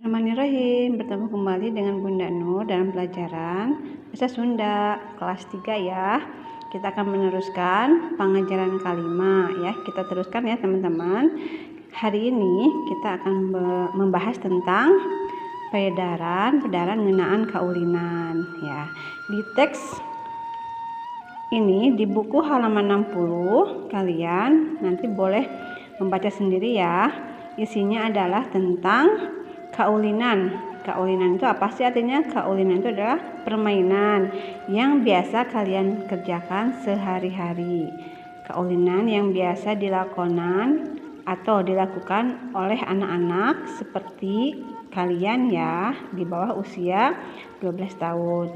Bismillahirrahmanirrahim. Bertemu kembali dengan Bunda Nur dalam pelajaran Bahasa Sunda kelas 3 ya. Kita akan meneruskan pengajaran kelima ya. Kita teruskan ya teman-teman. Hari ini kita akan membahas tentang peredaran ngenaan kaulinan ya. Di teks ini di buku halaman 60 kalian nanti boleh membaca sendiri ya. Isinya adalah tentang kaulinan. Kaulinan itu apa sih artinya? Kaulinan itu adalah permainan yang biasa kalian kerjakan sehari-hari. Kaulinan yang biasa dilakukan atau dilakukan oleh anak-anak seperti kalian ya di bawah usia 12 tahun.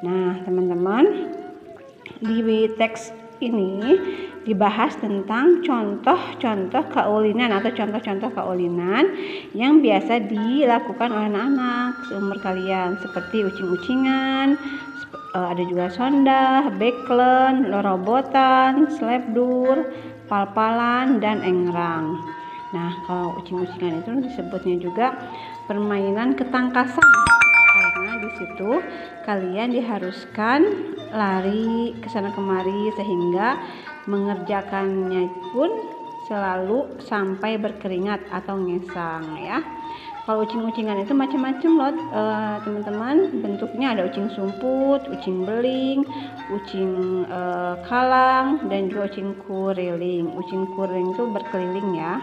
Nah, teman-teman, di teks ini dibahas tentang contoh-contoh kaulinan atau contoh-contoh kaulinan yang biasa dilakukan oleh anak-anak seumur kalian seperti ucing-ucingan, ada juga sondah, beklen, lorobotan, slepdur, pal-palan, dan engrang. Nah, kalau ucing-ucingan itu disebutnya juga permainan ketangkasan karena di situ kalian diharuskan lari ke sana kemari sehingga mengerjakannya pun selalu sampai berkeringat atau ngesang ya. Kalau ucing-ucingan itu macam-macam loh teman-teman, bentuknya ada ucing sumput, ucing beling, ucing kalang, dan juga ucing kuriling. Ucing kuriling itu berkeliling ya.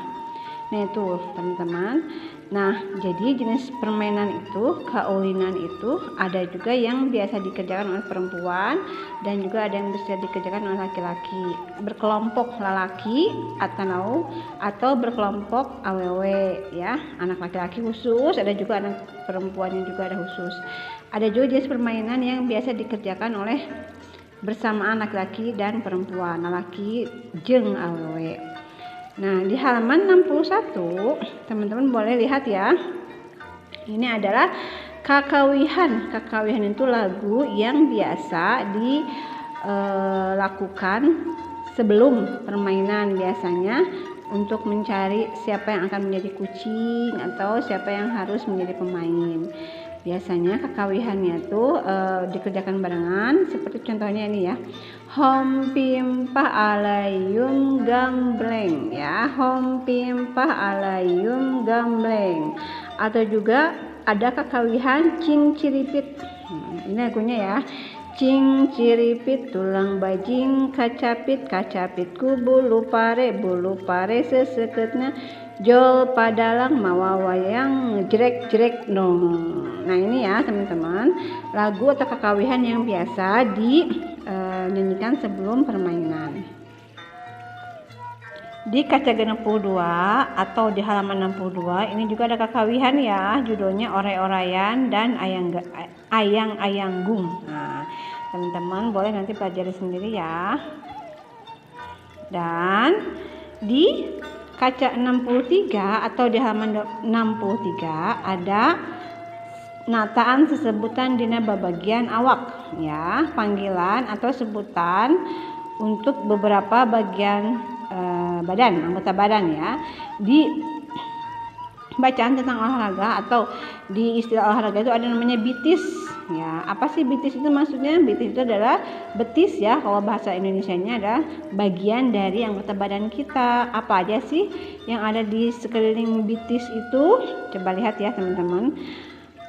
Nah itu teman-teman. Nah, jadi jenis permainan itu, kaulinan itu ada juga yang biasa dikerjakan oleh perempuan dan juga ada yang bisa dikerjakan oleh laki-laki. Berkelompok lelaki atau berkelompok awewe ya. Anak laki-laki khusus, ada juga anak perempuannya juga ada khusus. Ada juga jenis permainan yang biasa dikerjakan oleh bersamaan laki-laki dan perempuan, lelaki jeung awewe. Nah, di halaman 61 teman-teman boleh lihat ya. Ini adalah kakawihan. Kakawihan itu lagu yang biasa dilakukan sebelum permainan, biasanya untuk mencari siapa yang akan menjadi kucing atau siapa yang harus menjadi pemain. Biasanya kakawihannya tuh dikerjakan barengan seperti contohnya ini ya. Hom pimpah alayum gambleng ya. Hom pimpah alayum gambleng. Atau juga ada kakawihan cing ciripit. Ini lagunya ya. Cing ciripit tulang bajing kacapit kacapitku bulu pare seseketna jol padalang mawa wayang jrek dong. Nah ini ya teman-teman, lagu atau kakawihan yang biasa dinyanyikan sebelum permainan. Di kaca 62 atau di halaman 62 ini juga ada kakawihan ya, judulnya oray-orayan dan ayang-ayanggung. Nah teman-teman boleh nanti pelajari sendiri ya. Dan di kaca 63 atau di halaman 63 ada nataan sesebutan dina babagian awak ya, panggilan atau sebutan untuk beberapa bagian anggota badan ya. Di bacaan tentang olahraga atau di istilah olahraga itu ada namanya bitis ya. Apa sih bitis itu maksudnya? Bitis itu adalah betis ya, kalau bahasa Indonesianya adalah bagian dari anggota badan kita. Apa aja sih yang ada di sekeliling bitis itu? Coba lihat ya teman-teman.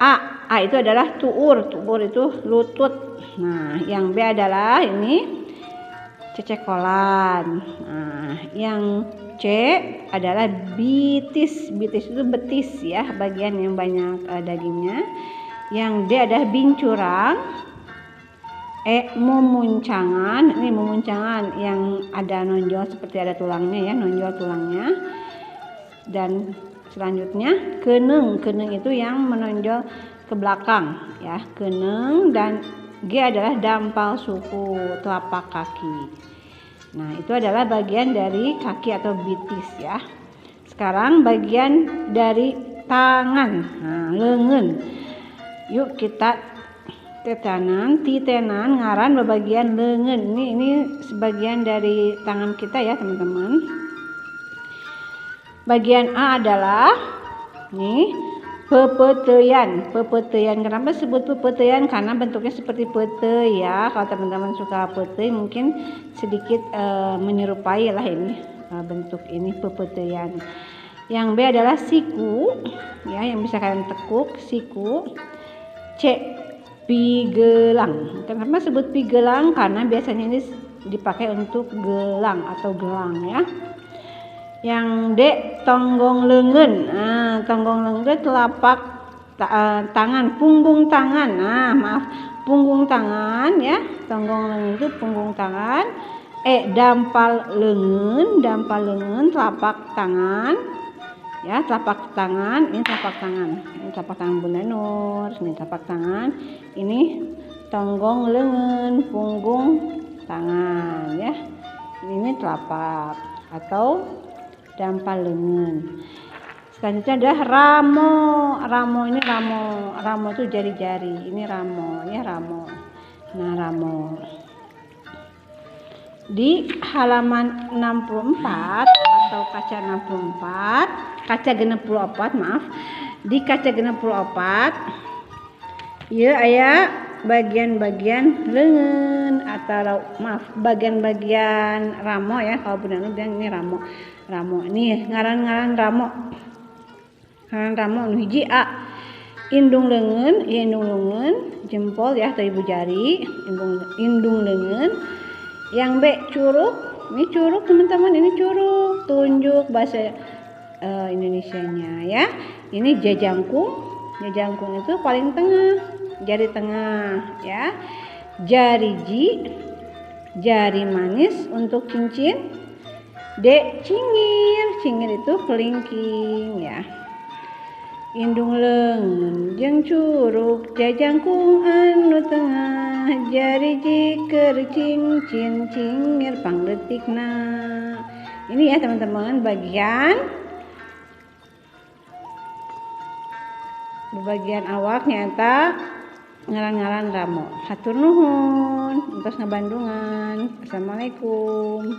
A itu adalah tuur itu lutut. Nah, yang B adalah ini cecekolan. Nah, yang C adalah bitis itu betis ya, bagian yang banyak dagingnya. Yang D adalah bincurang. E mumuncangan, ini mumuncangan yang ada nonjol seperti ada tulangnya ya, nonjol tulangnya. Dan selanjutnya keneng itu yang menonjol ke belakang ya, keneng. Dan G adalah dampal suku, telapak kaki. Nah itu adalah bagian dari kaki atau bitis ya. Sekarang bagian dari tangan, nah, lengan. Yuk kita titenan ngaran bagian lengan. Ini sebagian dari tangan kita ya teman-teman. Bagian A adalah nih Pepeteyan. Kenapa sebut pepeteyan? Karena bentuknya seperti pete ya. Kalau teman-teman suka pete mungkin sedikit menyerupai lah ini bentuk ini pepeteyan. Yang B adalah siku ya, yang bisa kalian tekuk, siku. C, pigelang. Kenapa sebut pigelang? Karena biasanya ini dipakai untuk gelang atau gelang ya. Yang D, tonggong lengan. Nah, tonggong lengan telapak tangan, punggung tangan. Nah, maaf, punggung tangan ya. Tonggong lengan itu punggung tangan. E, dampal lengan telapak tangan. Ya, telapak tangan, ini telapak tangan. Ini telapak tangan Bunda Nur, ini telapak tangan. Ini tonggong lengan, punggung tangan ya. Ini telapak atau dampal lengan. Selanjutnya adalah ramo. Ramo itu jari-jari. Ini ramo ya, ramo. Nah, ramo. Di halaman 64 atau kaca 64, kaca 64 maaf. Di kaca 64 ya aya bagian-bagian lengan atau maaf bagian-bagian ramo ya. Kalau Bunda Nur bilang ini ramo. Ini ngaran-ngaran ramo. Ngaran ramo nu hiji A, indung lengan, jempol ya atau ibu jari, indung lengan. Yang B, curug. Ini curug teman-teman, ini curug, tunjuk bahasa Indonesianya ya. Ini jajangkung. Jajangkung itu paling tengah, jari tengah ya. Jari J, jari manis untuk cincin. D, cingir itu kelingking ya. Indung lengan jeung curug, jajangkung anu tengah, jari jiker cincin cingir pangdetikna. Ini ya teman-teman bagian awak nyata ngaran-ngaran ramo. Hatur nuhun, entos ngabandungan. Assalamualaikum.